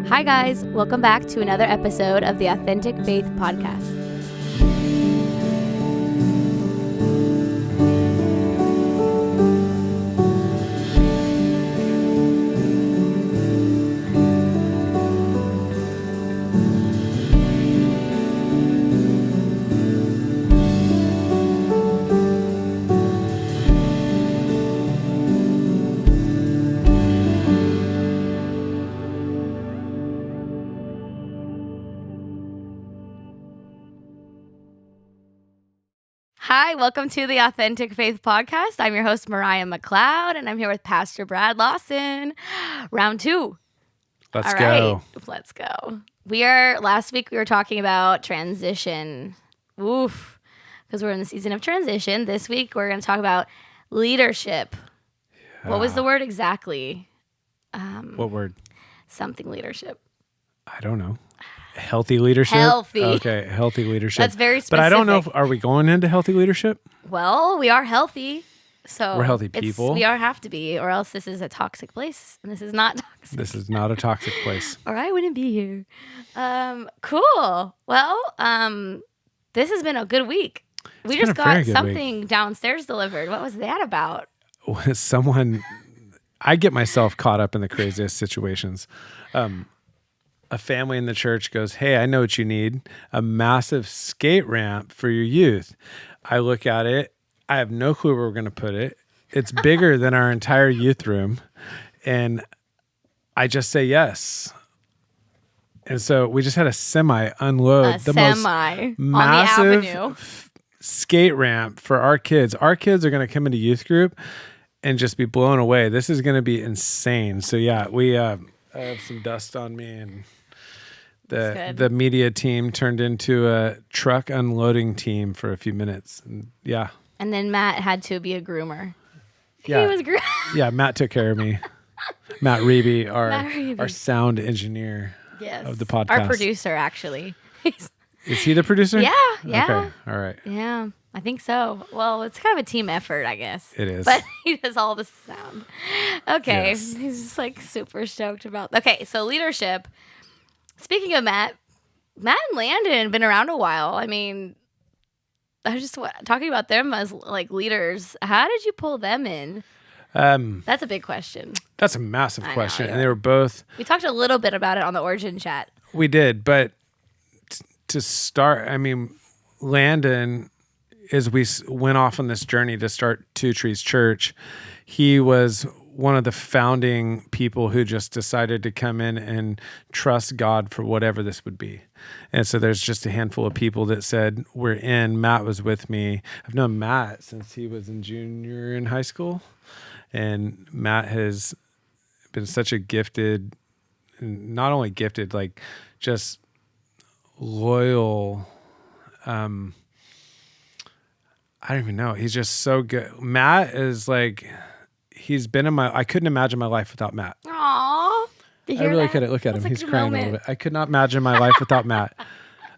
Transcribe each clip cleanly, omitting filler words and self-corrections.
Hi, guys. Welcome back to another episode of the Authentic Faith Podcast. Hi, welcome to the Authentic Faith Podcast. I'm your host, Mariah McLeod, and I'm here with Pastor Brad Lawson. Round two. Let's go. Let's go. Last week we were talking about transition. Oof. Because we're in the season of transition. This week we're going to talk about leadership. What was the word exactly? What word? Something leadership. I don't know. Healthy leadership? Healthy. Okay, healthy leadership. That's very specific. But I don't know, are we going into healthy leadership? Well, we are healthy. So we're healthy people. We have to be, or else this is a toxic place. And this is not toxic. This is not a toxic place. Or I wouldn't be here. Cool. Well, this has been a good week. We just got something downstairs delivered. What was that about? I get myself caught up in the craziest situations. A family in the church goes, "Hey, I know what you need, a massive skate ramp for your youth." I look at it. I have no clue where we're going to put it. It's bigger than our entire youth room. And I just say yes. And so we just had a semi unload most massive on the avenue skate ramp for our kids. Our kids are going to come into youth group and just be blown away. This is going to be insane. So yeah, I have some dust on me, and the media team turned into a truck unloading team for a few minutes. And yeah. And then Matt had to be a groomer. Yeah. He was yeah, Matt took care of me. Matt Reeby, our sound engineer of the podcast. Our producer, actually. Is he the producer? Yeah. Okay. All right. Yeah, I think so. Well, it's kind of a team effort, I guess. It is. But he does all the sound. Okay. Yes. He's just like super stoked about. Okay, so leadership. Speaking of Matt and Landon have been around a while. I mean, I was just talking about them as like leaders. How did you pull them in? That's a big question. That's a massive question. Yeah. And they were both. We talked a little bit about it on the Origin chat. We did, but to start, I mean, Landon, as we went off on this journey to start Two Trees Church, he was one of the founding people who just decided to come in and trust God for whatever this would be. And so there's just a handful of people that said, we're in. Matt was with me. I've known Matt since he was in junior in high school. And Matt has been such a gifted, not only gifted, like just loyal, I don't even know. He's just so good. Matt is like, he's been I couldn't imagine my life without Matt. Aww. I really couldn't. Look at him. He's crying a little bit. I could not imagine my life without Matt.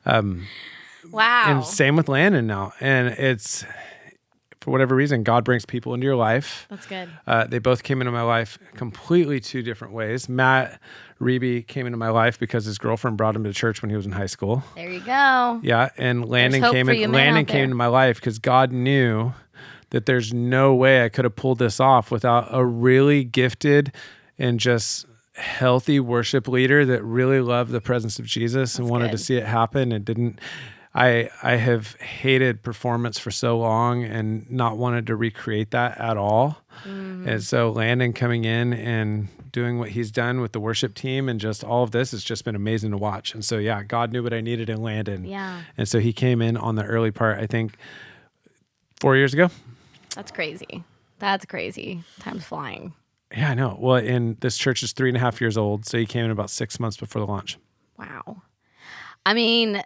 Wow. And same with Landon now. And it's, for whatever reason, God brings people into your life. That's good. They both came into my life completely two different ways. Matt Reeby came into my life because his girlfriend brought him to church when he was in high school. There you go. Yeah, and Landon came into my life because God knew that there's no way I could have pulled this off without a really gifted and just healthy worship leader that really loved the presence of Jesus and wanted to see it happen. It didn't. I have hated performance for so long and not wanted to recreate that at all. Mm-hmm. And so Landon coming in and doing what he's done with the worship team and just all of this has just been amazing to watch. And so, yeah, God knew what I needed in Landon. Yeah. And so he came in on the early part, I think 4 years ago. That's crazy. That's crazy. Time's flying. Yeah, I know. Well, and this church is 3.5 years old. So he came in about 6 months before the launch. Wow. I mean,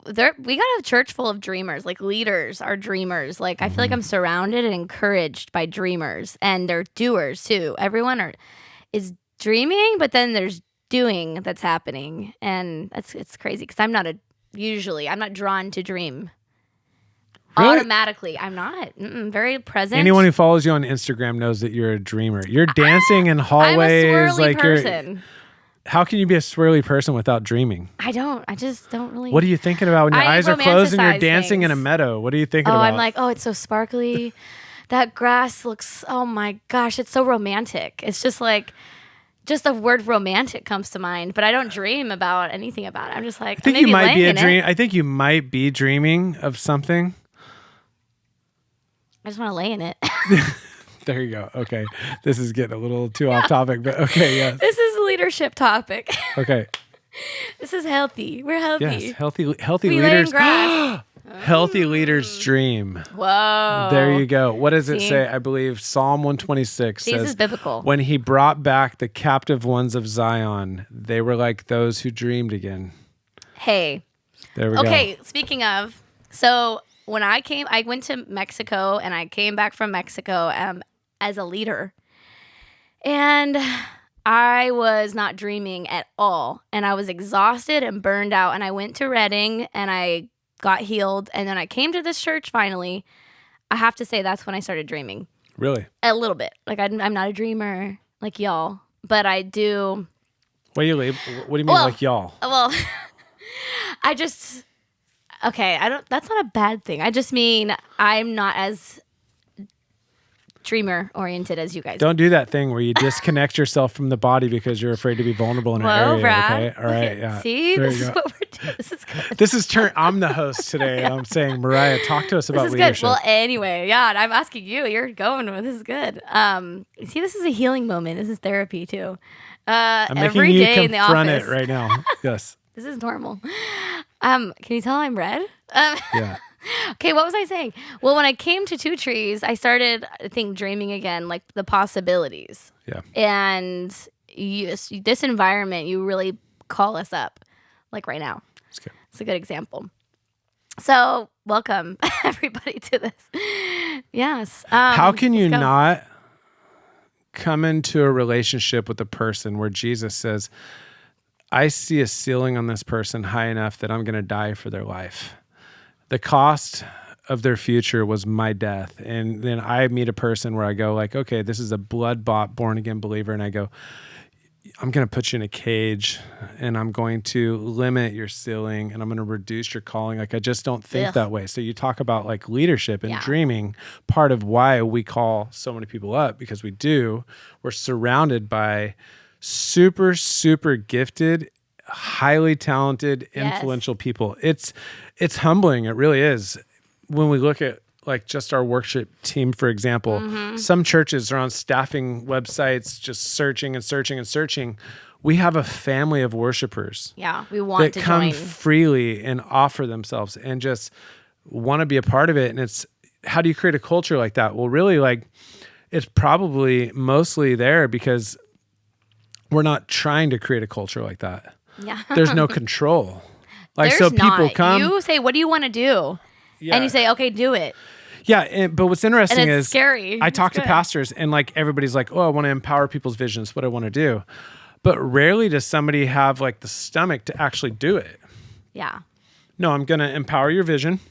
we got a church full of dreamers. Like, leaders are dreamers. Like, I feel like I'm surrounded and encouraged by dreamers, and they're doers too. Everyone is dreaming, but then there's doing that's happening, and it's crazy because I'm not drawn to dream. Really? Automatically. I'm not. Very present. Anyone who follows you on Instagram knows that you're a dreamer. You're dancing in hallways. I'm a swirly like person. How can you be a swirly person without dreaming? I just don't really. What are you thinking about when your I eyes are closed and you're romanticize dancing in a things. meadow? What are you thinking Oh, about? I'm like, oh, it's so sparkly. That grass looks, oh my gosh, it's so romantic. It's just like, just the word romantic comes to mind, but I don't dream about anything about it. I'm just like, I think maybe you might laying be a in it. dream. I think you might be dreaming of something. I just want to lay in it. There you go. Okay. This is getting a little too off topic, but okay. Yes. This is a leadership topic. Okay. This is healthy. We're healthy. Yes. Healthy We lay in leaders. grass. Healthy leaders dream. Whoa. There you go. What does it See? say? I believe Psalm 126 This says, is biblical. when he brought back the captive ones of Zion, they were like those who dreamed again. Hey. There we go. Okay, speaking of, so when I went to Mexico and I came back from Mexico as a leader. And I was not dreaming at all. And I was exhausted and burned out. And I went to Reading and I got healed. And then I came to this church finally. I have to say that's when I started dreaming. Really? A little bit. Like I'm not a dreamer like y'all. But I do. What do you mean Well, like y'all? Well, I just. Okay, that's not a bad thing. I just mean I'm not as dreamer oriented as you guys. Don't do that thing where you disconnect yourself from the body because you're afraid to be vulnerable in an Whoa, area. Brad. Okay. All right. Yeah. See, There this you is go. what we're doing. This is good. This is I'm the host today. And I'm saying, Mariah, talk to us about This is leadership. good. Well, anyway, yeah, and I'm asking you. You're going with this is good. See, this is a healing moment. This is therapy too. I'm making Every you day in the confront office. it right now. Yes. This is normal. Can you tell I'm red? Yeah. Okay, what was I saying? Well, when I came to Two Trees, I started, I think, dreaming again, like the possibilities. Yeah. And this environment, you really call us up, like right now. It's good. It's a good example. So, welcome everybody to this. Yes. How can you let's go. not come into a relationship with a person where Jesus says, I see a ceiling on this person high enough that I'm going to die for their life. The cost of their future was my death. And then I meet a person where I go like, okay, this is a blood-bought, born-again believer. And I go, I'm going to put you in a cage and I'm going to limit your ceiling and I'm going to reduce your calling. Like, I just don't think Ugh. that way. So you talk about like leadership and Yeah. dreaming, part of why we call so many people up, because we're surrounded by super, super gifted, highly talented, Yes. influential people. It's humbling. It really is. When we look at like just our worship team, for example, some churches are on staffing websites, just searching and searching and searching. We have a family of worshipers Yeah, we want that to come join. freely and offer themselves and just want to be a part of it. And it's, how do you create a culture like that? Well, really, like, it's probably mostly there because we're not trying to create a culture like that. Yeah. There's no control. Like, There's so people not. come. You say, what do you want to do? Yeah. And you say, okay, do it. Yeah, but what's interesting And it's is scary. I It's talk to good. pastors and like everybody's like, oh, I want to empower people's visions, what I want to do. But rarely does somebody have like the stomach to actually do it. Yeah. No, I'm going to empower your vision.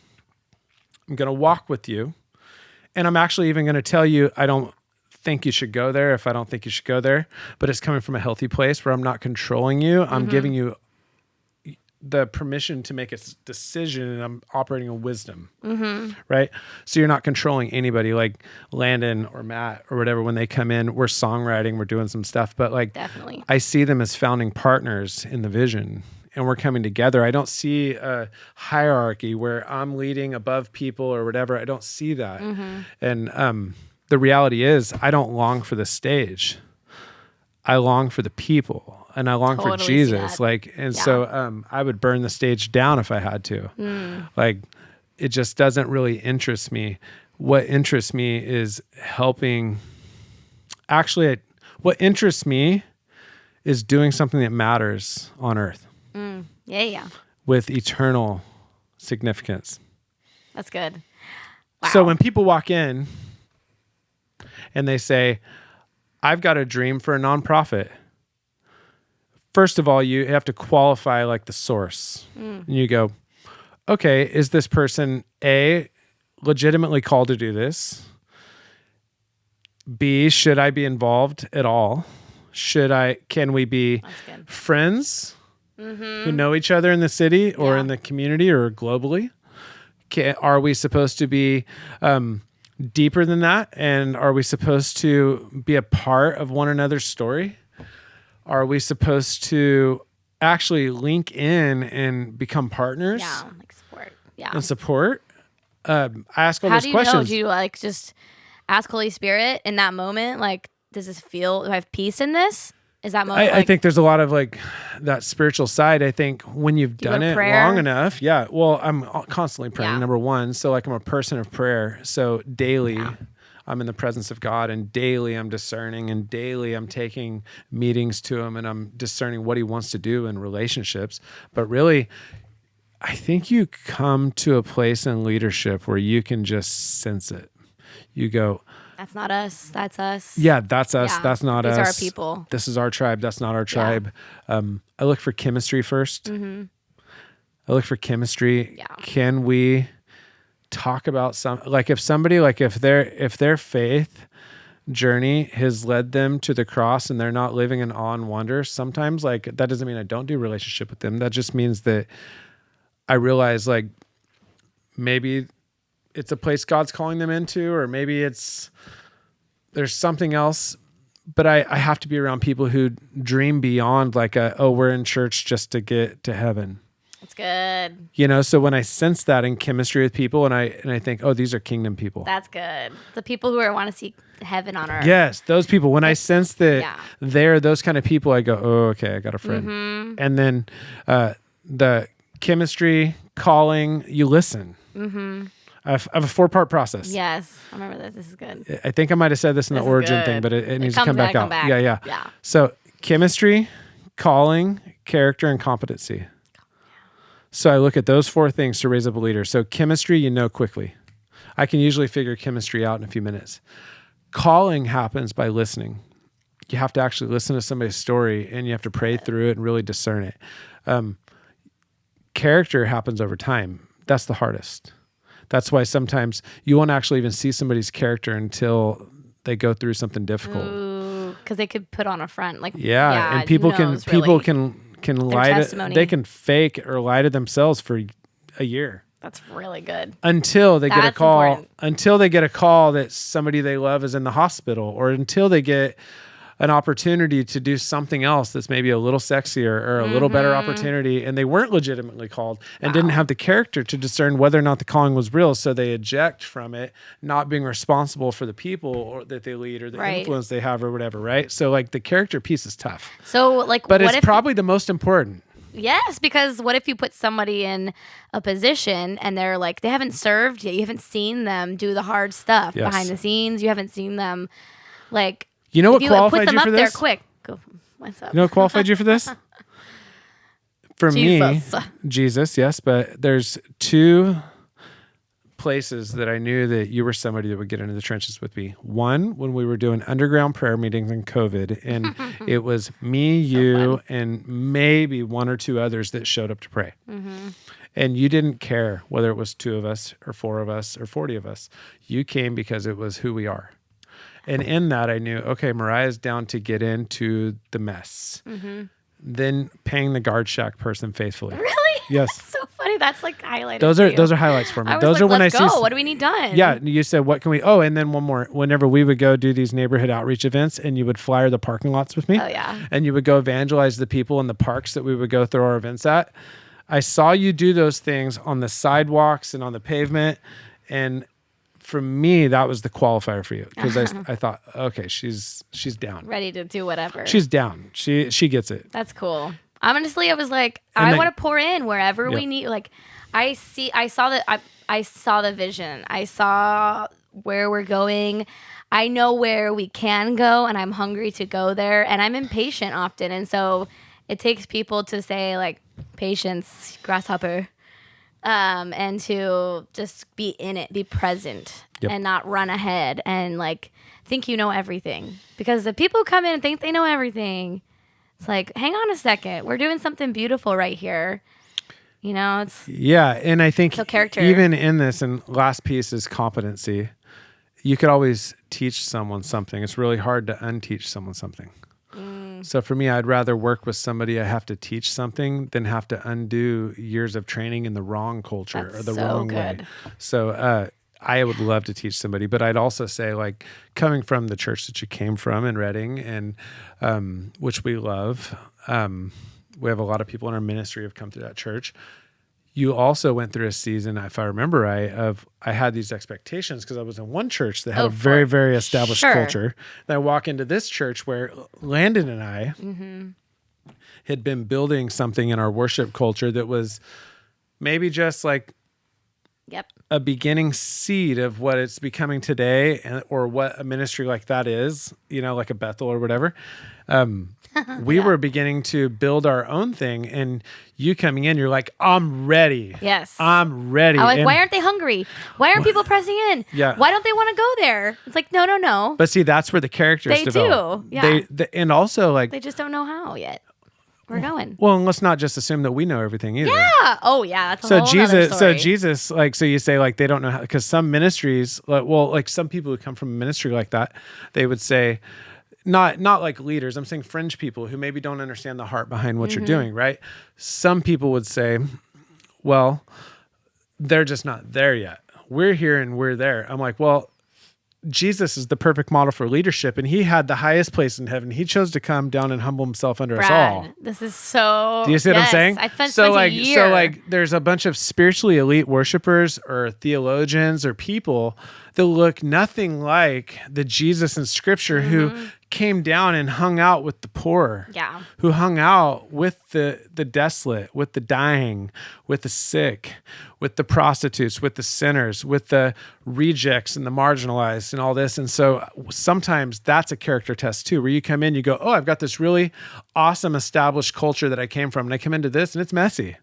I'm going to walk with you. And I'm actually even going to tell you, I don't think you should go there if I don't think you should go there. But it's coming from a healthy place where I'm not controlling you. I'm giving you the permission to make a decision, and I'm operating in wisdom, right? So you're not controlling anybody like Landon or Matt or whatever. When they come in, we're songwriting, we're doing some stuff, but like, Definitely. I see them as founding partners in the vision, and we're coming together. I don't see a hierarchy where I'm leading above people or whatever. I don't see that. And the reality is, I don't long for the stage. I long for the people. And I long for Totally see Jesus. that. Like, and Yeah. so I would burn the stage down if I had to. Like, it just doesn't really interest me. What interests me is helping. Actually, what interests me is doing something that matters on earth Yeah. with eternal significance. That's good. Wow. So when people walk in and they say, I've got a dream for a nonprofit. First of all, you have to qualify like the source. And you go, okay, is this person A, legitimately called to do this? B, should I be involved at all? Can we be That's good. friends who know each other in the city or in the community or globally? Are we supposed to be deeper than that? And are we supposed to be a part of one another's story? Are we supposed to actually link in and become partners? Yeah, like support. Yeah. And support? I ask all How those do you questions. know? Do you like just ask Holy Spirit in that moment? Like, does this feel? Do I have peace in this? Is that moment? I think there's a lot of like that spiritual side. I think when you've Do you go done to it prayer? long enough, yeah. Well, I'm constantly praying. Yeah. Number one, so like I'm a person of prayer. So daily, I'm in the presence of God, and daily I'm discerning, and daily I'm taking meetings to Him, and I'm discerning what He wants to do in relationships. But really, I think you come to a place in leadership where you can just sense it. You go, that's not us. That's us. yeah, that's us. Yeah. That's not These us. are our people. This is our tribe. That's not our tribe. I look for chemistry first. I look for chemistry. Yeah. Can we talk about if their faith journey has led them to the cross and they're not living in awe and wonder, sometimes like that doesn't mean I don't do relationship with them. That just means that I realize like maybe it's a place God's calling them into, or maybe there's something else, but I have to be around people who dream beyond like we're in church just to get to heaven. That's good. You know, so when I sense that in chemistry with people and I think, oh, these are kingdom people. That's good. The people who want to see heaven on earth. Yes, those people. When I sense that Yeah. they're those kind of people, I go, oh, okay, I got a friend. And then the chemistry, calling, you listen. I have a 4-part process. Yes. I remember this. This is good. I think I might have said this in This the is origin good. thing, but it needs to comes come back out. back. Yeah. Yeah. So chemistry, calling, character, and competency. So I look at those 4 things to raise up a leader. So chemistry, you know quickly. I can usually figure chemistry out in a few minutes. Calling happens by listening. You have to actually listen to somebody's story and you have to pray through it and really discern it. Character happens over time. That's the hardest. That's why sometimes you won't actually even see somebody's character until they go through something difficult. Because they could put on a front. Like, Yeah, and who people knows, can really? lie to, testimony. they can fake or lie to themselves for a year That's really good. until they get a That's call. important. Until they get a call that somebody they love is in the hospital, or until they get an opportunity to do something else that's maybe a little sexier or a little better opportunity, and they weren't legitimately called and didn't have the character to discern whether or not the calling was real, so they eject from it, not being responsible for the people or that they lead or the Right. influence they have or whatever, right? So like the character piece is tough, So, like, but what it's if probably the most important. Yes, because what if you put somebody in a position and they're like, they haven't served yet. You haven't seen them do the hard stuff Yes. behind the scenes. You haven't seen them, like, You know what if you put qualified them you up for there this? quick. Go. What's up? You know what qualified you for this? For Jesus. me, Jesus, yes, but there's 2 places that I knew that you were somebody that would get into the trenches with me. One, when we were doing underground prayer meetings in COVID, and it was me, you, and maybe 1 or 2 others that showed up to pray. And you didn't care whether it was 2 of us or 4 of us or 40 of us. You came because it was who we are. And in that, I knew, okay, Mariah's down to get into the mess. Then paying the guard shack person faithfully. Really? Yes. So funny. That's like highlighted. Those for are you. those are highlights for me. I was Those like, are when let's I go. see. What do we need done? Yeah, you said what can we? Oh, and then one more. Whenever we would go do these neighborhood outreach events, and you would flyer the parking lots with me. Oh, yeah. And you would go evangelize the people in the parks that we would go through our events at. I saw you do those things on the sidewalks and on the pavement, and for me, that was the qualifier for you because I thought, okay, she's down. Ready to do whatever. She's down. She gets it. That's cool. Honestly, I was like, And I then- want to pour in wherever Yeah. we need. Like, I saw the vision. I saw where we're going. I know where we can go, and I'm hungry to go there. And I'm impatient often, and so it takes people to say like, patience, grasshopper, and to just be in it, be present, Yep. and not run ahead and like think you know everything. Because the people who come in and think they know everything. It's like, hang on a second. We're doing something beautiful right here. You know, it's Yeah, and I think So character. even in this, and last piece is competency. You could always teach someone something. It's really hard to unteach someone something. So for me, I'd rather work with somebody I have to teach something than have to undo years of training in the wrong culture or the wrong way. So I would love to teach somebody, but I'd also say, like, coming from the church that you came from in Reading, and which we love, we have a lot of people in our ministry who have come through that church. You also went through a season, if I remember right, of I had these expectations because I was in one church that had a very, very established culture. Then I walk into this church where Landon and I had been building something in our worship culture that was maybe just like a beginning seed of what it's becoming today, or what a ministry like that is, like a Bethel or whatever. We were beginning to build our own thing, and you coming in, you're like, I'm ready. Yes. I'm ready. I'm like, why aren't they hungry? Why aren't people pressing in? Yeah. Why don't they want to go there? It's like, no. But see, that's where the characters They develop. do. Yeah. And also, like, they just don't know how yet. We're going. Well, and let's not just assume that we know everything either. Yeah. Oh, yeah. That's a whole other story. So Jesus, like, so you say, like, they don't know how, because some ministries, like some people who come from a ministry like that, they would say, not like leaders, I'm saying fringe people who maybe don't understand the heart behind what you're doing, right? Some people would say, well, they're just not there yet. We're here and we're there. I'm like, well, Jesus is the perfect model for leadership, and he had the highest place in heaven. He chose to come down and humble himself under us all. This is so. Do you see what I'm saying? I spent a year. So like, there's a bunch of spiritually elite worshipers or theologians or people that look nothing like the Jesus in Scripture who came down and hung out with the poor. Yeah. Who hung out with the desolate, with the dying, with the sick, with the prostitutes, with the sinners, with the rejects and the marginalized and all this. And so sometimes that's a character test too, where you come in, you go, oh, I've got this really awesome established culture that I came from, and I come into this and it's messy.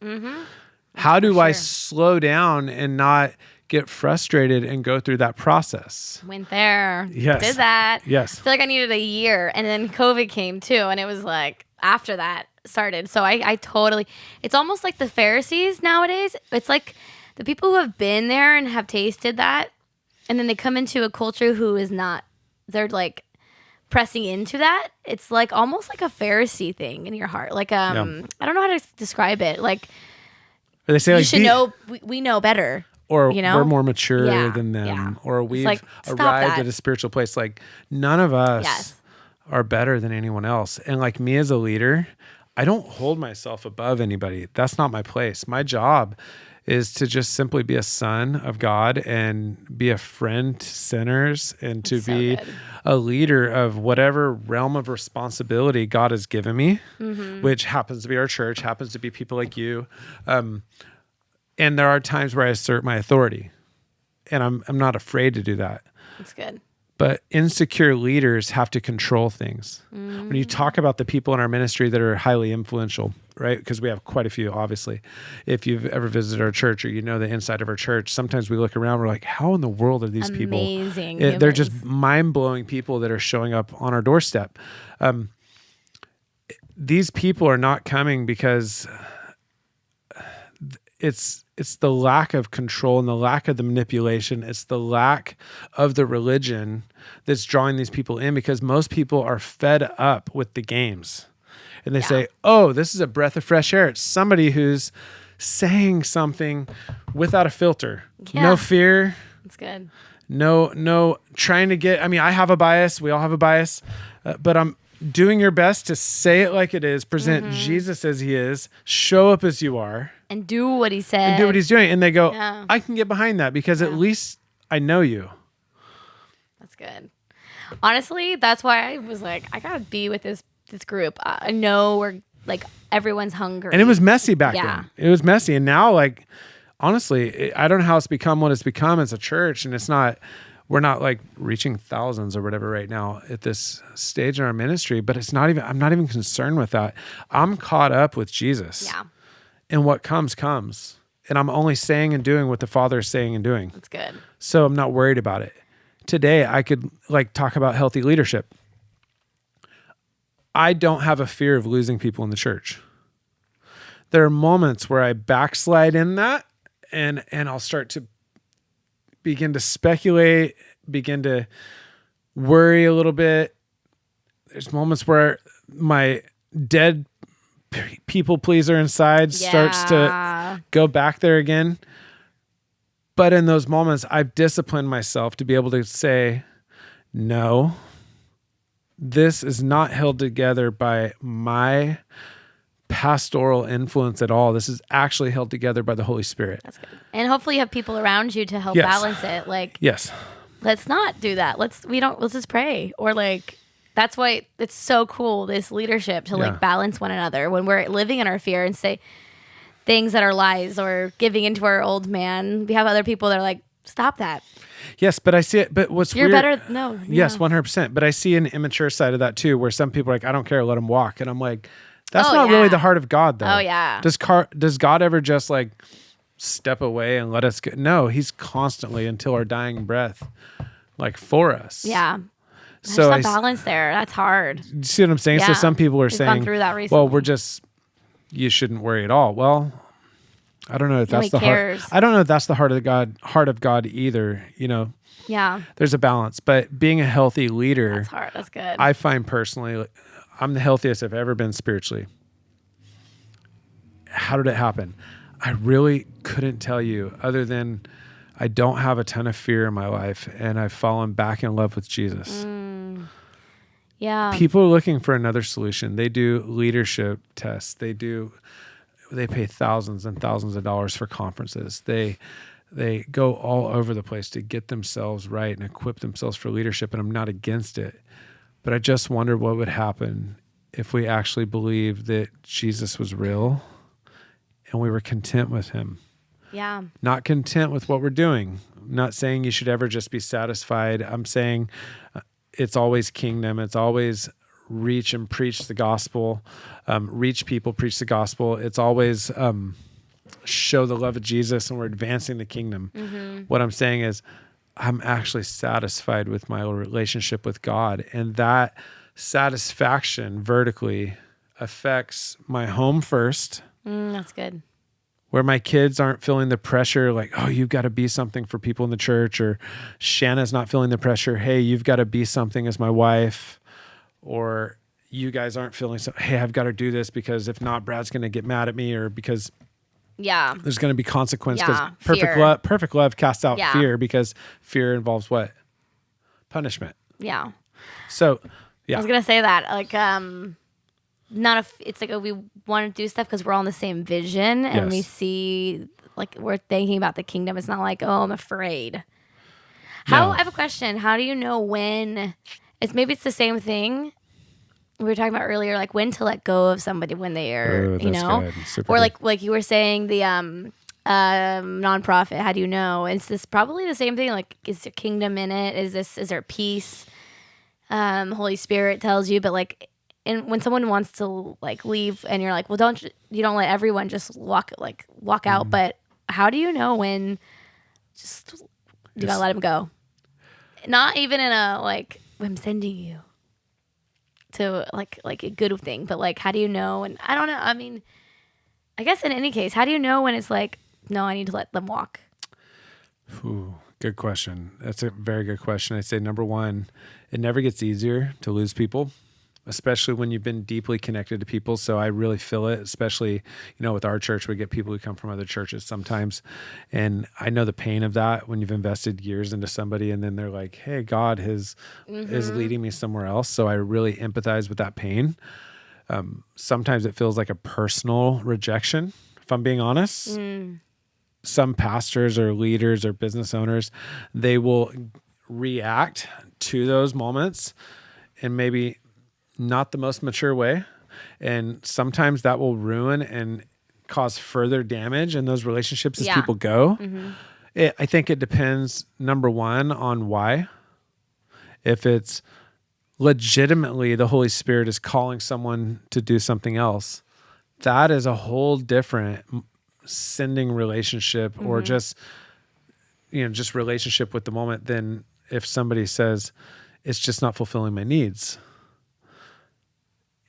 How do I slow down and not get frustrated and go through that process? Went there. Yes. Did that. Yes. I feel like I needed a year, and then COVID came too, and it was like after that started. So I totally, it's almost like the Pharisees nowadays. It's like the people who have been there and have tasted that, and then they come into a culture who is not, they're like pressing into that. It's like almost like a Pharisee thing in your heart. Like, I don't know how to describe it. Like, they say, you like, should know, we know better. Or we're more mature than them, or we've like, arrived at a spiritual place. Like, none of us are better than anyone else. And like, me as a leader, I don't hold myself above anybody. That's not my place. My job is to just simply be a son of God and be a friend to sinners, and to be a leader of whatever realm of responsibility God has given me, which happens to be our church, happens to be people like you. And there are times where I assert my authority, and I'm not afraid to do that. That's good. But insecure leaders have to control things. When you talk about the people in our ministry that are highly influential, right? Because we have quite a few, obviously. If you've ever visited our church, or you know the inside of our church, sometimes we look around, we're like, how in the world are these people? Amazing. They're just mind-blowing people that are showing up on our doorstep. These people are not coming because it's the lack of control and the lack of the manipulation. It's the lack of the religion that's drawing these people in, because most people are fed up with the games. And they say, oh, this is a breath of fresh air. It's somebody who's saying something without a filter. Yeah. No fear. That's good. No trying to get, I have a bias. We all have a bias. But I'm doing your best to say it like it is, present Jesus as he is, show up as you are. And do what he said. And do what he's doing. And they go, I can get behind that, because at least I know you. That's good. Honestly, that's why I was like, I got to be with this group. I know we're like, everyone's hungry. And it was messy back then. It was messy. And now, like, honestly, I don't know how it's become what it's become as a church. And we're not like reaching thousands or whatever right now at this stage in our ministry, but I'm not even concerned with that. I'm caught up with Jesus. Yeah. And what comes. And I'm only saying and doing what the Father is saying and doing. That's good. So I'm not worried about it. Today, I could talk about healthy leadership. I don't have a fear of losing people in the church. There are moments where I backslide in that, and I'll start to begin to speculate, begin to worry a little bit. There's moments where my dead people pleaser inside starts to go back there again. But in those moments, I've disciplined myself to be able to say, no, this is not held together by my pastoral influence at all. This is actually held together by the Holy Spirit. That's good. And hopefully you have people around you to help Yes. balance it. Like, Yes. let's not do that. Let's just pray. Or like, that's why it's so cool, this leadership to like balance one another when we're living in our fear and say things that are lies or giving into our old man. We have other people that are like, stop that. Yes, but I see it. But what's You're weird, better. No. Yes, 100%. But I see an immature side of that too, where some people are like, I don't care, let them walk. And I'm like, that's not really the heart of God, though. Oh, yeah. Does God ever just like step away and let us go? No, he's constantly until our dying breath, like for us. Yeah. So There's that balance there. That's hard. You see what I'm saying? Yeah. So some people are We've saying, gone through that well, recently. you shouldn't worry at all. Well, I don't know if that's Nobody the cares. heart. I don't know if that's the heart of God either. You know, Yeah. there's a balance, but being a healthy leader, That's hard. That's good. I find personally, I'm the healthiest I've ever been spiritually. How did it happen? I really couldn't tell you, other than I don't have a ton of fear in my life and I've fallen back in love with Jesus. Yeah. People are looking for another solution. They do leadership tests. They pay thousands and thousands of dollars for conferences. They go all over the place to get themselves right and equip themselves for leadership. And I'm not against it, but I just wonder what would happen if we actually believed that Jesus was real and we were content with him. Yeah. Not content with what we're doing. I'm not saying you should ever just be satisfied. I'm saying it's always kingdom. It's always reach and preach the gospel. Reach people, preach the gospel. It's always show the love of Jesus, and we're advancing the kingdom. Mm-hmm. What I'm saying is I'm actually satisfied with my relationship with God, and that satisfaction vertically affects my home first. That's good. Where my kids aren't feeling the pressure, like, oh, you've got to be something for people in the church, or Shanna's not feeling the pressure, hey, you've got to be something as my wife, or you guys aren't feeling so, hey, I've got to do this because if not, Brad's going to get mad at me, or because there's going to be consequence, because perfect love casts out fear, because fear involves what? Punishment. Yeah. So, I was going to say that, like, it's like we want to do stuff because we're all in the same vision and we see, like, we're thinking about the kingdom. It's not like, oh, I'm afraid. I have a question. How do you know when maybe it's the same thing we were talking about earlier, like when to let go of somebody when they are, or like you were saying the nonprofit. How do you know? Is this probably the same thing? Like, is there kingdom in it? Is there peace? Holy Spirit tells you, but like, and when someone wants to like leave, and you're like, well, you don't let everyone just walk out. But how do you know when you gotta let them go? Not even in a like, I'm sending you to like a good thing, but like, how do you know? And I don't know. I mean, I guess in any case, how do you know when it's like, no, I need to let them walk? Ooh, good question. That's a very good question. I'd say number one, it never gets easier to lose people, especially when you've been deeply connected to people. So I really feel it, especially, with our church, we get people who come from other churches sometimes. And I know the pain of that when you've invested years into somebody and then they're like, hey, God is leading me somewhere else. So I really empathize with that pain. Sometimes it feels like a personal rejection, if I'm being honest. Some pastors or leaders or business owners, they will react to those moments and maybe not the most mature way. And sometimes that will ruin and cause further damage in those relationships as people go. I think it depends, number one, on why. If it's legitimately the Holy Spirit is calling someone to do something else, that is a whole different sending relationship or just relationship with the moment than if somebody says, it's just not fulfilling my needs.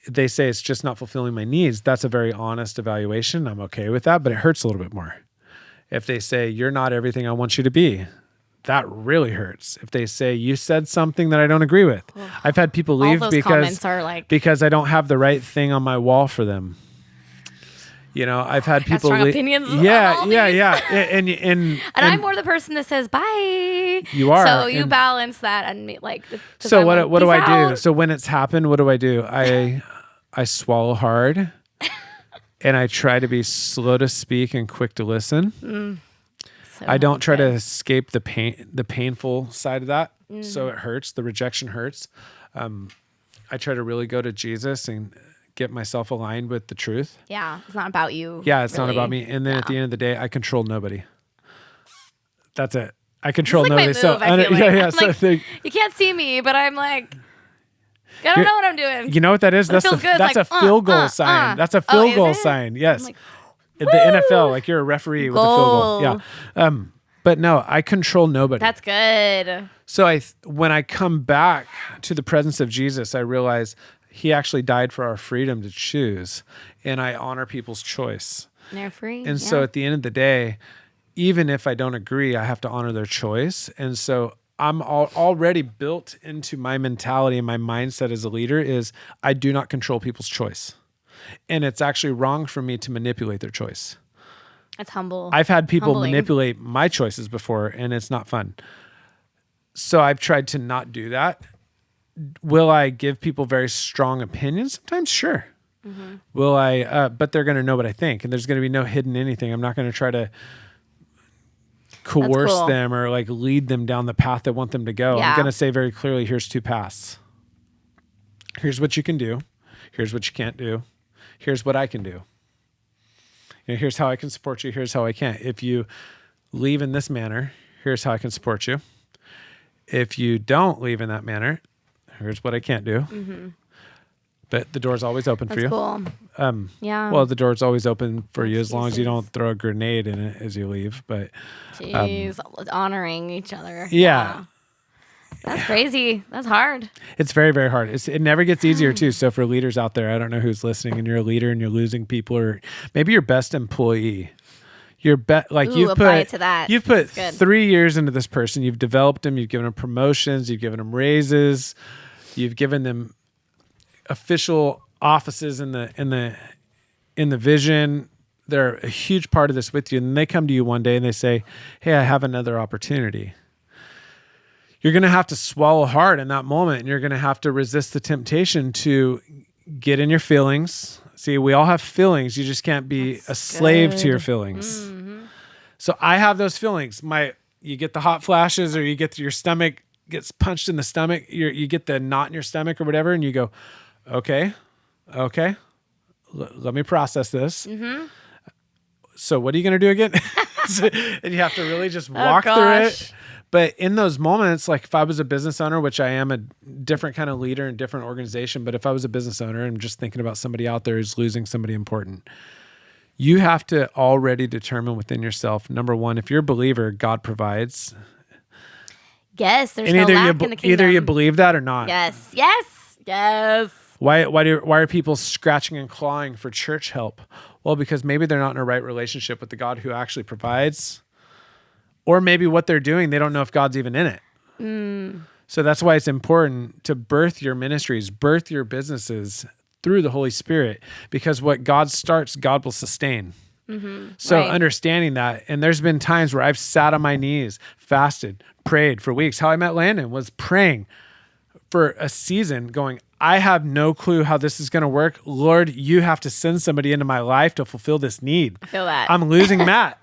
They say it's just not fulfilling my needs. That's a very honest evaluation. I'm okay with that, but it hurts a little bit more. If they say, you're not everything I want you to be, that really hurts. If they say you said something that I don't agree with. I've had people leave those comments are like, because I don't have the right thing on my wall for them. You know, I've had people strong opinions on Yeah, all yeah, these. yeah. And I'm more the person that says bye. You are. So you And balance that and me like. 'Cause so I'm like, what do "Peace I do? out." So when it's happened, what do? I swallow hard and I try to be slow to speak and quick to listen. So I don't try to good. escape the painful side of that. So it hurts. The rejection hurts. I try to really go to Jesus and get myself aligned with the truth. Yeah, it's not about you. Yeah, it's not really. about me. And then at the end of the day, I control nobody. That's it. I It's control like nobody. my move, I feel like. yeah. I'm So like, you can't see me, but I'm like, I don't know what I'm doing. you know what that is? But it That's feels good. that's It's a like, field goal sign. That's a field is goal it? sign. Yes. I'm like, At the NFL, like you're a referee with a field goal. Goal. Yeah. But no, I control nobody. that's good. So when I come back to the presence of Jesus, I realize he actually died for our freedom to choose, and I honor people's choice. They're free. And so at the end of the day, even if I don't agree, I have to honor their choice. And so I'm already built into my mentality and my mindset as a leader is I do not control people's choice. And it's actually wrong for me to manipulate their choice. That's humble. I've had people Humbling. manipulate my choices before, and it's not fun. So I've tried to not do that. Will I give people very strong opinions? Sometimes, sure. Will I? But they're going to know what I think, and there's going to be no hidden anything. I'm not going to try to coerce cool. them or like lead them down the path I want them to go. I'm Yeah. going to say very clearly, here's two paths. Here's what you can do. Here's what you can't do. Here's what I can do. You know, here's how I can support you. Here's how I can't. If you leave in this manner, here's how I can support you. If you don't leave in that manner, here's what I can't do. But the door's always open for That's you. cool. Yeah. Well, the door's always open for you as long as you Jesus. don't throw a grenade in it as you leave. But Jeez, honoring each other. yeah. That's crazy. That's hard. It's very, very hard. It never gets easier too. So for leaders out there, I don't know who's listening and you're a leader and you're losing people, or maybe your best employee. Like Ooh, you've apply put it to that. you've put That's good. 3 years into this person. You've developed them. You've given them promotions. You've given them raises. You've given them official offices in the vision. They're a huge part of this with you, and they come to you one day and they say, "Hey, I have another opportunity." You're going to have to swallow hard in that moment, and you're going to have to resist the temptation to get in your feelings. See, we all have feelings. You just can't be a slave to your feelings. So I have those feelings. You get the hot flashes, or you get your stomach gets punched in the stomach. You get the knot in your stomach or whatever, and you go, okay, let me process this. So what are you going to do again? And you have to really just walk through it. But in those moments, like if I was a business owner, which I am a different kind of leader in a different organization, but if I was a business owner and just thinking about somebody out there who's losing somebody important, you have to already determine within yourself, number one, if you're a believer, God provides. Yes, there's And no lack in the kingdom. either you believe that or not. Yes. Why are people scratching and clawing for church help? Well, because maybe they're not in a right relationship with the God who actually provides. Or maybe what they're doing, they don't know if God's even in it. So that's why it's important to birth your ministries, birth your businesses through the Holy Spirit, because what God starts, God will sustain. So Right. understanding that, and there's been times where I've sat on my knees, fasted, prayed for weeks. How I met Landon was praying for a season going, I have no clue how this is going to work. Lord, you have to send somebody into my life to fulfill this need. I feel that. I'm losing Matt,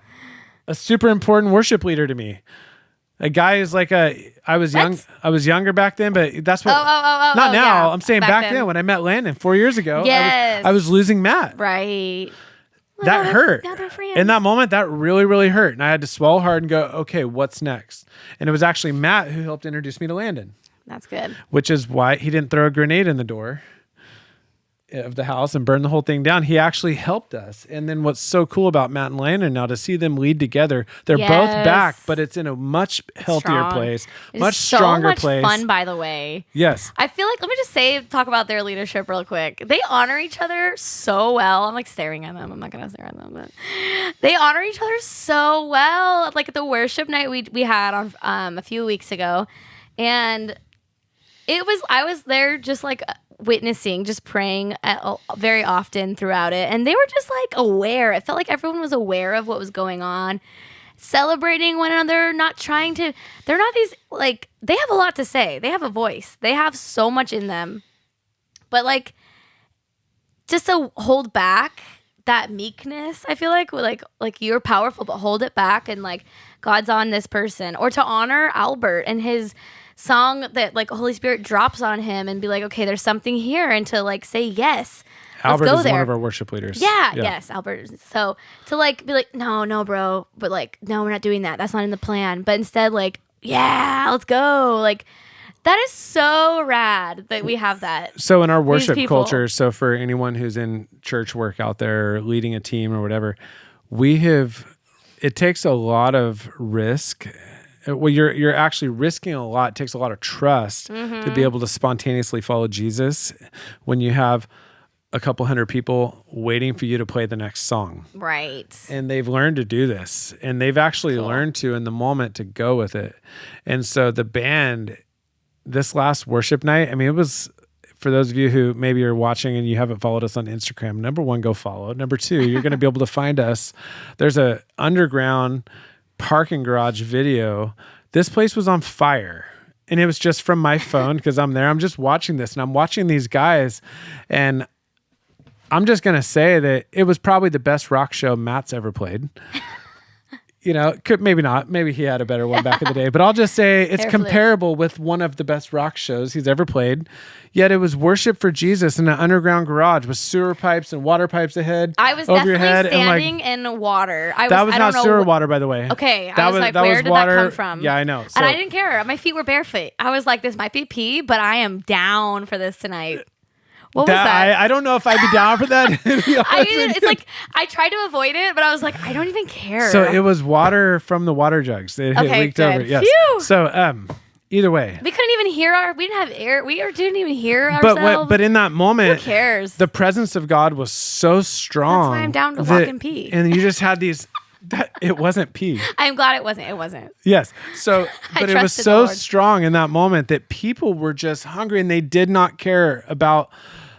a super important worship leader to me. A guy is like I was younger back then, but that's what, not now. yeah. I'm saying back then when I met Landon 4 years ago, Yes. I was losing Matt. Right. That hurt. Now they're friends. In that moment, that really, really hurt. And I had to swallow hard and go, okay, what's next? And it was actually Matt who helped introduce me to Landon, That's good. which is why he didn't throw a grenade in the door. of the house and burned the whole thing down. He actually helped us. And then what's so cool about Matt and Landon now to see them lead together, they're both back, but it's in a much healthier place, much stronger place. So much fun, by the way. Yes. I feel like, let me just talk about their leadership real quick. They honor each other so well. I'm like staring at them. I'm not going to stare at them, but they honor each other so well. Like at the worship night we had on a few weeks ago, and I was there just like witnessing, just praying very often throughout it. And they were just like aware. It felt like everyone was aware of what was going on, celebrating one another, they're not these, like, they have a lot to say. They have a voice. They have so much in them. But like, just to hold back that meekness, I feel like you're powerful, but hold it back. And like, God's on this person. Or to honor Albert and his song that like Holy Spirit drops on him and be like, okay, there's something here, and to like say yes. Albert Let's go is there. one of our worship leaders. Yeah, yes, Albert. So to like be like, no, bro, but like, no, we're not doing that. That's not in the plan. But instead, like, yeah, let's go. Like, that is so rad that we have that. So in our worship culture, so for anyone who's in church work out there, or leading a team or whatever, it takes a lot of risk. Well, you're actually risking a lot. It takes a lot of trust to be able to spontaneously follow Jesus when you have a couple hundred people waiting for you to play the next song. Right. And they've learned to do this, and they've actually learned to, in the moment, to go with it. And so the band, this last worship night, I mean, it was, for those of you who maybe are watching and you haven't followed us on Instagram, number one, go follow. Number two, you're going to be able to find us. There's a underground parking garage video. This place was on fire, and it was just from my phone because I'm there. I'm just watching this, and I'm watching these guys, and I'm just going to say that it was probably the best rock show Matt's ever played. You know, maybe not. Maybe he had a better one back in the day, but I'll just say it's comparable with one of the best rock shows he's ever played. Yet it was worship for Jesus in an underground garage with sewer pipes and water pipes ahead. I was over your head standing in water. That was not sewer water, by the way. Okay, I was like, where did that come from? Yeah, I know. And I didn't care. My feet were barefoot. I was like, this might be pee, but I am down for this tonight. What was that? I don't know if I'd be down for that. It's like I tried to avoid it, but I was like, I don't even care. So it was water from the water jugs. It leaked over. Yes. Phew. So either way, we couldn't even hear we didn't have air. We didn't even hear ourselves. But in that moment, who cares? The presence of God was so strong. That's why I'm down to walk and pee. And you just had these. It wasn't pee. I'm glad it wasn't. It wasn't. Yes. So, but it was so strong in that moment that people were just hungry, and they did not care about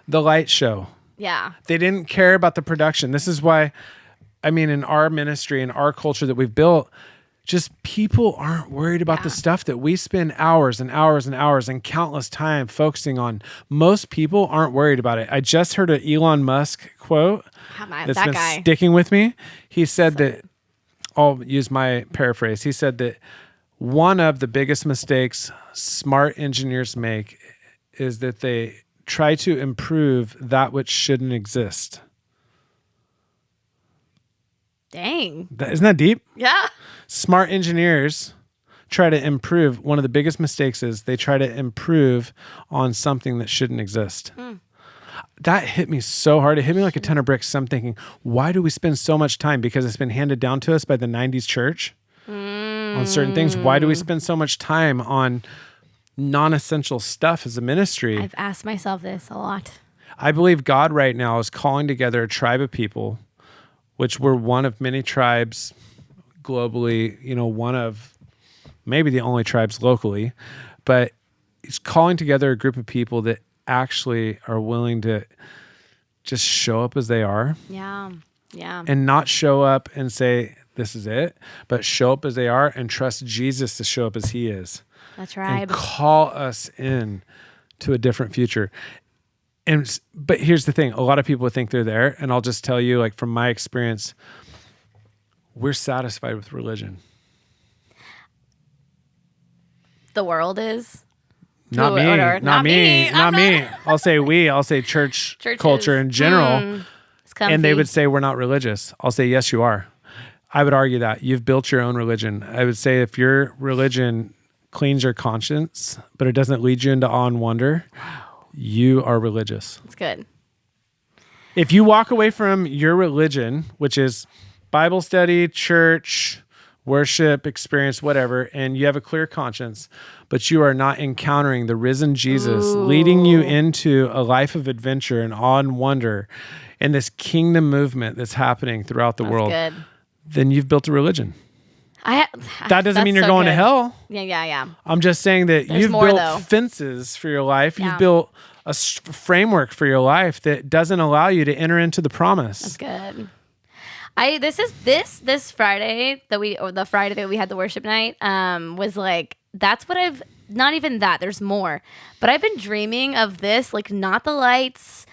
the light show. Yeah. They didn't care about the production. This is why, I mean, in our ministry and our culture that we've built, just people aren't worried about the stuff that we spend hours and hours and hours and countless time focusing on. Most people aren't worried about it. I just heard an Elon Musk quote that's been sticking with me. He said that, I'll use my paraphrase. He said that one of the biggest mistakes smart engineers make is that they try to improve that which shouldn't exist. Dang. Isn't that deep? Yeah. Smart engineers try to improve. One of the biggest mistakes is they try to improve on something that shouldn't exist. That hit me so hard. It hit me like a ton of bricks. I'm thinking, why do we spend so much time? Because it's been handed down to us by the 90s church on certain things. Why do we spend so much time on non-essential stuff as a ministry? I've asked myself this a lot. I believe God right now is calling together a tribe of people, which we're one of many tribes globally, one of maybe the only tribes locally, but he's calling together a group of people that actually are willing to just show up as they are. Yeah. Yeah. And not show up and say, this is it, but show up as they are and trust Jesus to show up as he is. That's right. And call us in to a different future. But here's the thing. A lot of people think they're there. And I'll just tell you, like, from my experience, we're satisfied with religion. The world is? Not me. I'll say we. I'll say church culture in general. And they would say we're not religious. I'll say, yes, you are. I would argue that. You've built your own religion. I would say if your religion cleans your conscience, but it doesn't lead you into awe and wonder, you are religious. That's good. If you walk away from your religion, which is Bible study, church, worship, experience, whatever, and you have a clear conscience, but you are not encountering the risen Jesus leading you into a life of adventure and awe and wonder and this kingdom movement that's happening throughout the world, good. then you've built a religion. That doesn't That's mean you're so going to good. hell. Yeah. I'm just saying that There's you've more, built though. fences for your life. Yeah. You've built a framework for your life that doesn't allow you to enter into the promise. That's good. This Friday the Friday that we had the worship night was like, that's what I've, not even that, there's more, but I've been dreaming of this, like, not the lights,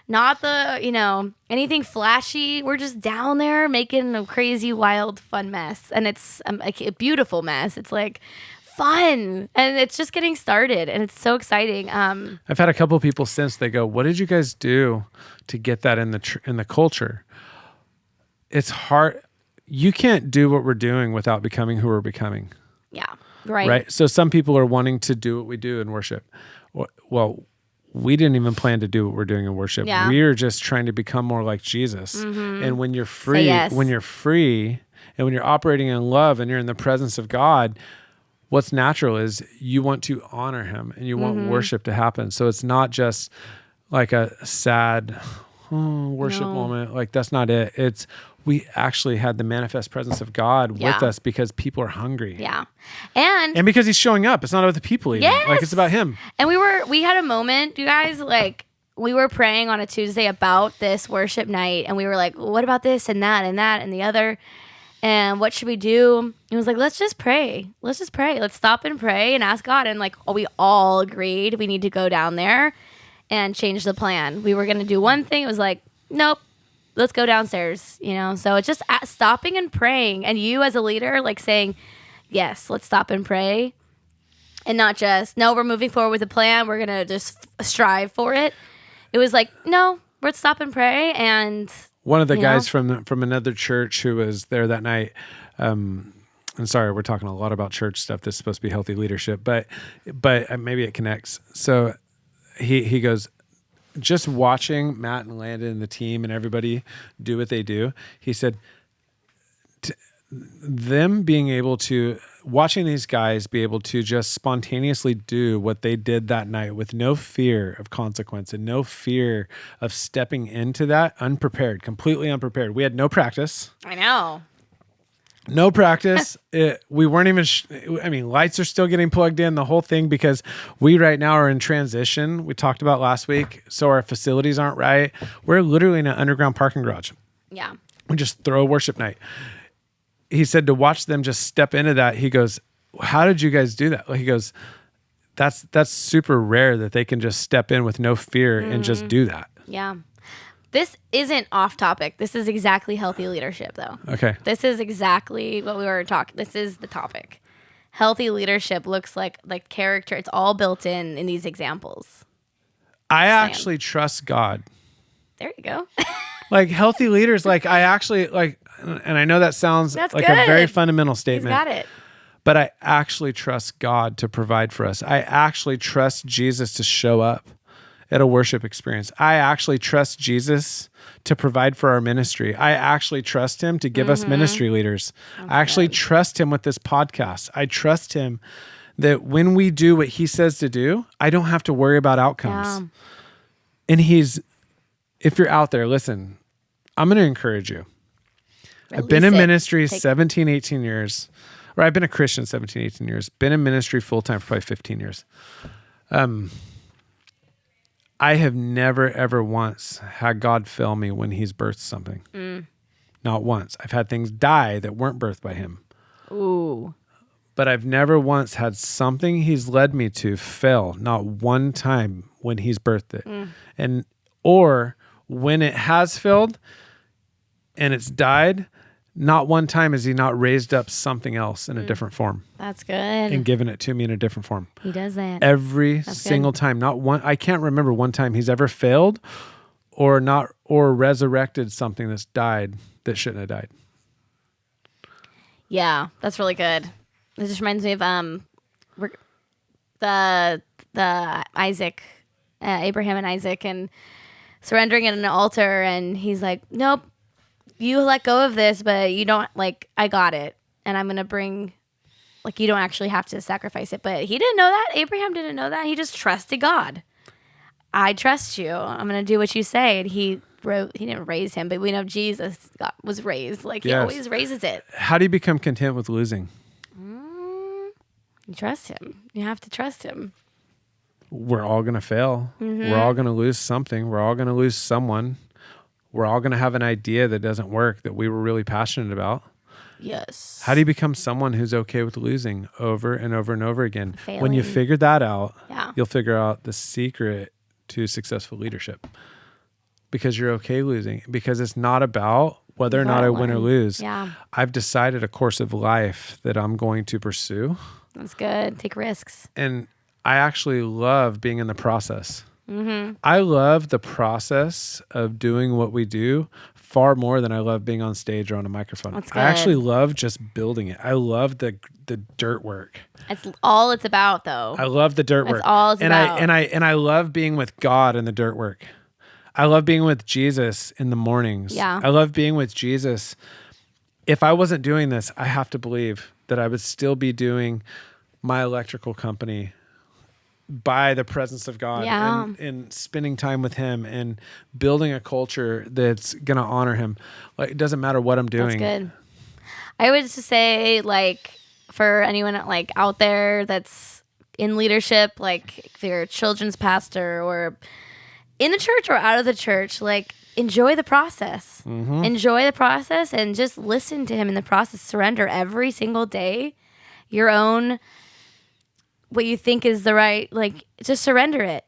not the, anything flashy. We're just down there making a crazy, wild, fun mess, and it's like a beautiful mess. It's like fun, and it's just getting started, and it's so exciting. I've had a couple of people since, they go, what did you guys do to get that in the culture? It's hard. You can't do what we're doing without becoming who we're becoming. Yeah. Right. Right. So some people are wanting to do what we do in worship. Well, we didn't even plan to do what we're doing in worship. Yeah. We are just trying to become more like Jesus. Mm-hmm. And when you're free, yes. and when you're operating in love and you're in the presence of God, what's natural is you want to honor him and you want worship to happen. So it's not just like a sad worship moment. Like, that's not it. It's, we actually had the manifest presence of God with us because people are hungry. Yeah. And because he's showing up. It's not about the people even. Yes. Like, it's about him. And we had a moment, you guys, like, we were praying on a Tuesday about this worship night, and we were like, what about this and that and the other? And what should we do? It was like, let's just pray. Let's just pray. Let's stop and pray and ask God. And like, we all agreed we need to go down there and change the plan. We were going to do one thing. It was like, nope, let's go downstairs, So it's just stopping and praying. And you as a leader, like, saying, yes, let's stop and pray. And not just, no, we're moving forward with the plan. We're going to just strive for it. It was like, no, let's stop and pray. And one of the guys from another church who was there that night, and sorry, we're talking a lot about church stuff. This is supposed to be healthy leadership, but maybe it connects. So he goes, just watching Matt and Landon and the team and everybody do what they do, he said, them being able to, watching these guys be able to just spontaneously do what they did that night with no fear of consequence and no fear of stepping into that unprepared, completely unprepared. We had no practice. I know. No practice. We weren't even, lights are still getting plugged in, the whole thing, because we right now are in transition. We talked about last week. So our facilities aren't right. We're literally in an underground parking garage. Yeah. We just throw a worship night. He said to watch them just step into that. He goes, how did you guys do that? He goes, that's super rare that they can just step in with no fear and just do that. Yeah. This isn't off topic. This is exactly healthy leadership, though. Okay. This is exactly what we were talking. This is the topic. Healthy leadership looks like character. It's all built in these examples. I actually trust God. There you go. Like, healthy leaders, like, I actually, like, and I know that sounds That's like good. a very fundamental statement. He's got it. But I actually trust God to provide for us. I actually trust Jesus to show up at a worship experience. I actually trust Jesus to provide for our ministry. I actually trust him to give us ministry leaders. I actually trust him with this podcast. I trust him that when we do what he says to do, I don't have to worry about outcomes. Yeah. And if you're out there, listen, I'm going to encourage you. I've been in ministry 17, 18 years, or I've been a Christian 17, 18 years, been in ministry full-time for probably 15 years. I have never, ever once had God fail me when he's birthed something. Not once. I've had things die that weren't birthed by him. Ooh. But I've never once had something he's led me to fail, not one time when he's birthed it. Or when it has failed and it's died, not one time has he not raised up something else in a different form. That's good. And given it to me in a different form. He does that. Every single time. Not one. I can't remember one time he's ever failed or resurrected something that's died that shouldn't have died. Yeah, that's really good. This just reminds me of the Isaac, Abraham and Isaac, and surrendering at an altar, and he's like, nope, you let go of this, but you don't, like, I got it, and I'm gonna bring, like, you don't actually have to sacrifice it. But he didn't know that. Abraham didn't know that. He just trusted God. I trust you. I'm gonna do what you say. And he didn't raise him, but we know Jesus was raised. Like, he always raises it. How do you become content with losing? You trust him. You have to trust him. We're all going to fail. We're all going to lose something. We're all going to lose someone. We're all going to have an idea that doesn't work that we were really passionate about. Yes. How do you become someone who's okay with losing over and over and over again? Failing. When you figure that out, Yeah. you'll figure out the secret to successful leadership, because you're okay losing, because it's not about whether or not I win or lose. Yeah. I've decided a course of life that I'm going to pursue. That's good. Take risks. And I actually love being in the process. I love the process of doing what we do far more than I love being on stage or on a microphone. That's good. I actually love just building it. I love the dirt work. That's all it's about, though. I love the dirt work. That's all it's about. I love being with God in the dirt work. I love being with Jesus in the mornings. Yeah. I love being with Jesus. If I wasn't doing this, I have to believe that I would still be doing my electrical company by the presence of God, Yeah. and spending time with him and building a culture that's going to honor him. Like, it doesn't matter what I'm doing. That's good. I would just say, like, for anyone, like, out there that's in leadership, like if you're a children's pastor or in the church or out of the church, like, enjoy the process. Enjoy the process and just listen to him in the process. Surrender every single day your own, what you think is the right, like, just surrender it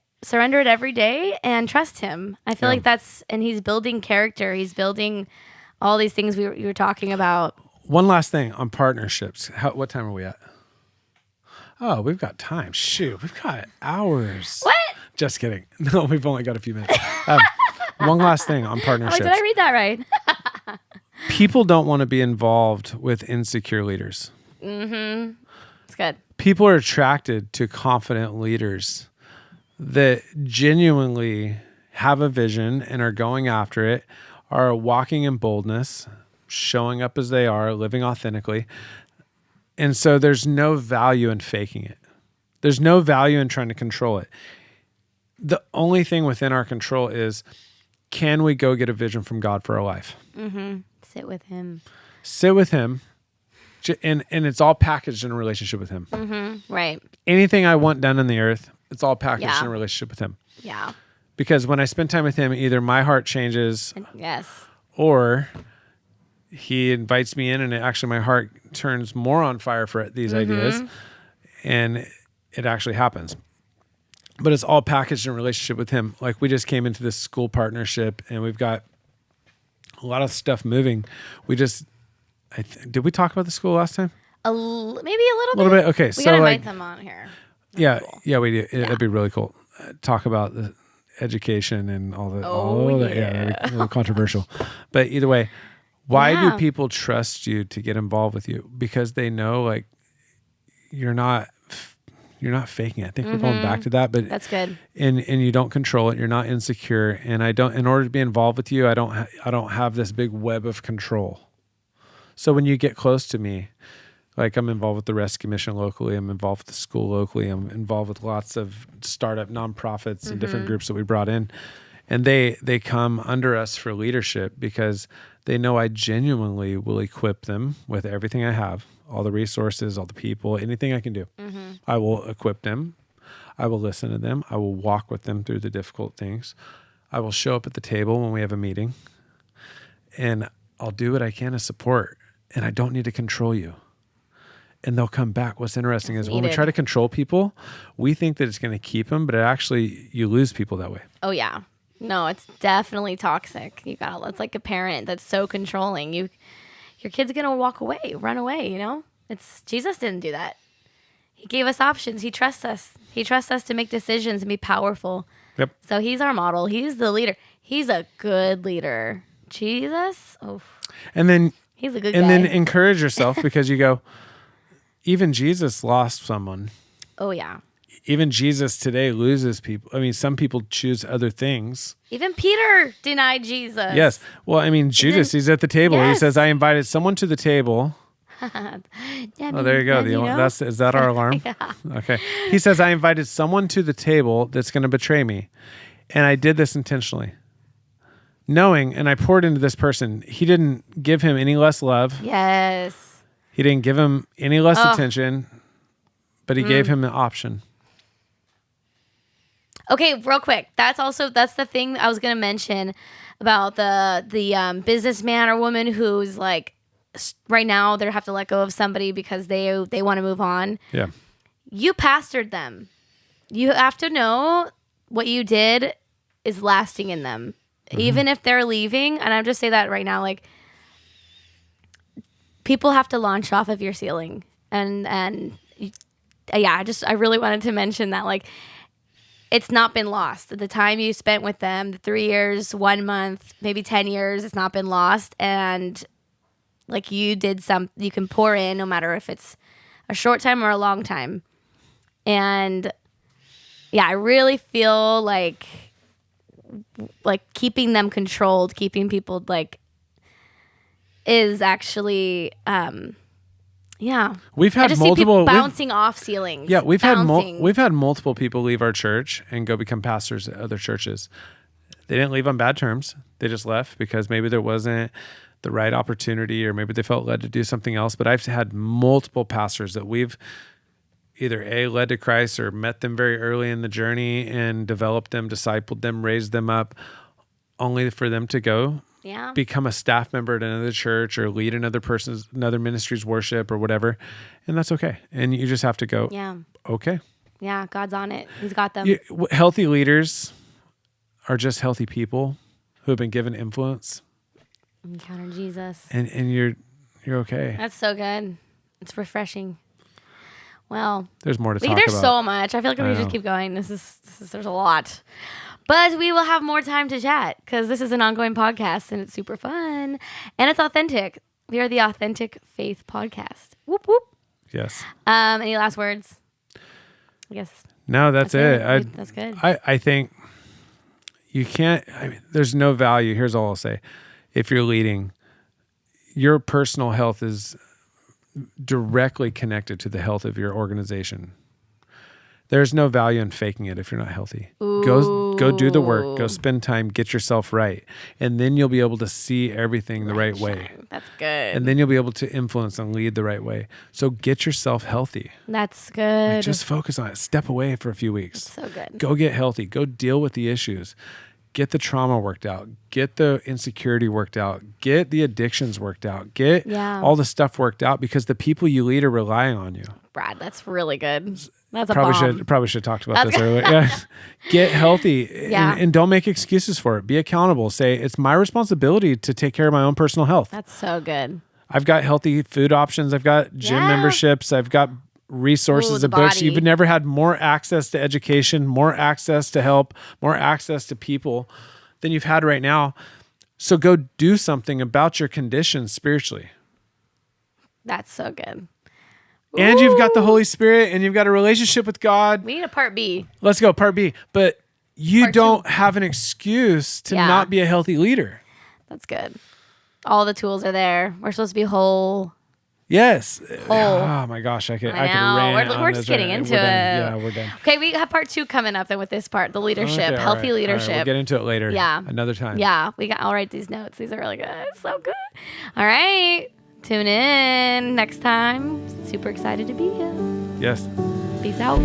every day and trust him. I feel like and he's building character. He's building all these things you were talking about. One last thing on partnerships. What time are we at? Oh, we've got time. Shoot, we've got hours. What? Just kidding. No, we've only got a few minutes. One last thing on partnerships. Did I read that right? People don't want to be involved with insecure leaders. It's good. People are attracted to confident leaders that genuinely have a vision and are going after it, are walking in boldness, showing up as they are, living authentically. And so there's no value in faking it. There's no value in trying to control it. The only thing within our control is, can we go get a vision from God for our life? Sit with him. Sit with him. And it's all packaged in a relationship with him. Right. Anything I want done on the earth, it's all packaged in a relationship with him. Yeah. Because when I spend time with him, either my heart changes, Yes. or he invites me in, and actually my heart turns more on fire for these ideas, and it actually happens. But it's all packaged in a relationship with him. Like, we just came into this school partnership, and we've got a lot of stuff moving. We just, did we talk about the school last time? Maybe a little bit. Okay, We so gotta like, invite them on here. yeah, cool. yeah, we do. That'd be really cool. Talk about the education and all that. That'd be a little controversial. But either way, why do people trust you to get involved with you? Because they know, like, you're not faking it. I think we're going back to that, but That's good. And you don't control it. You're not insecure. And in order to be involved with you, I don't have this big web of control. So when you get close to me, like, I'm involved with the Rescue Mission locally, I'm involved with the school locally, I'm involved with lots of startup nonprofits and different groups that we brought in. And they come under us for leadership because they know I genuinely will equip them with everything I have, all the resources, all the people, anything I can do. I will equip them. I will listen to them. I will walk with them through the difficult things. I will show up at the table when we have a meeting, and I'll do what I can to support, and I don't need to control you. And they'll come back. What's interesting is when we try to control people, we think that it's going to keep them, but you lose people that way. Oh, yeah. No, it's definitely toxic. It's like a parent that's so controlling. Your kid's going to walk away, run away, you know? Jesus didn't do that. He gave us options. He trusts us. He trusts us to make decisions and be powerful. Yep. So he's our model. He's the leader. He's a good leader. Jesus? Oh. And then He's a good guy. And then encourage yourself, because you go, even Jesus lost someone. Oh, yeah. even Jesus today loses people. I mean, some people choose other things. Even Peter denied Jesus. Yes. Well, I mean, Judas, he's at the table. He Yes. says, I invited someone to the table. Yeah, Oh, there you go. Is that our alarm? Yeah. Okay. He says, I invited someone to the table that's going to betray me. And I did this intentionally. Knowing, and I poured into this person. He didn't give him any less love. Yes. He didn't give him any less attention, but he gave him an option. Okay, real quick. That's the thing I was gonna mention about the businessman or woman who's like right now they have to let go of somebody because they want to move on. Yeah. You pastored them. You have to know what you did is lasting in them, even if they're leaving. And I'll just say that right now, like people have to launch off of your ceiling, and I really wanted to mention that, like, it's not been lost. The time you spent with them, the 3 years, 1 month, maybe 10 years, it's not been lost. And like you can pour in no matter if it's a short time or a long time. And yeah, I really feel like keeping them controlled, keeping people like is actually, We've had I just see multiple people bouncing off ceilings. Yeah, we've had Bouncing. multiple people leave our church and go become pastors at other churches. They didn't leave on bad terms. They just left because maybe there wasn't the right opportunity, or maybe they felt led to do something else. But I've had multiple pastors that we've either led to Christ or met them very early in the journey and developed them, discipled them, raised them up, only for them to go become a staff member at another church or lead another ministry's worship or whatever. And that's okay. And you just have to go, okay. Yeah, God's on it. He's got them. Healthy leaders are just healthy people who have been given influence. Encounter Jesus. And you're okay. That's so good. It's refreshing. Well, there's more to talk about. There's so much. I feel like we just keep going. There's a lot. But we will have more time to chat because this is an ongoing podcast and it's super fun and it's authentic. We are the Authentic Faith Podcast. Whoop, whoop. Yes. Any last words? I guess. No, that's it. That's good. I think you can't, there's no value. Here's all I'll say. If you're leading, your personal health is directly connected to the health of your organization. There's no value in faking it if you're not healthy. Go do the work. Go spend time. Get yourself right. And then you'll be able to see everything the right way. That's good. And then you'll be able to influence and lead the right way. So get yourself healthy. That's good. Just focus on it. Step away for a few weeks. That's so good. Go get healthy. Go deal with the issues. Get the trauma worked out. Get the insecurity worked out. Get the addictions worked out. Get all the stuff worked out because the people you lead are relying on you. Brad, that's really good. That's a probably should have talked about this earlier. Yeah. Get healthy and don't make excuses for it. Be accountable. Say, it's my responsibility to take care of my own personal health. That's so good. I've got healthy food options. I've got gym memberships. I've got resources of books. You've never had more access to education, more access to help, more access to people than you've had right now. So go do something about your condition spiritually. That's so good. And you've got the Holy Spirit and you've got a relationship with God. We need a part B. Let's go, part B. But you don't have an excuse to not be a healthy leader. That's good. All the tools are there. We're supposed to be whole. Yes. Whole. Oh my gosh, I could rant we're just getting into it. Yeah, we're done. Okay, we have part 2 coming up then with this part, the leadership, healthy leadership. All right, we'll get into it later. Yeah. Another time. Yeah, I'll write these notes. These are really good. So good. All right. Tune in next time. Super excited to be here. Yes. Peace out.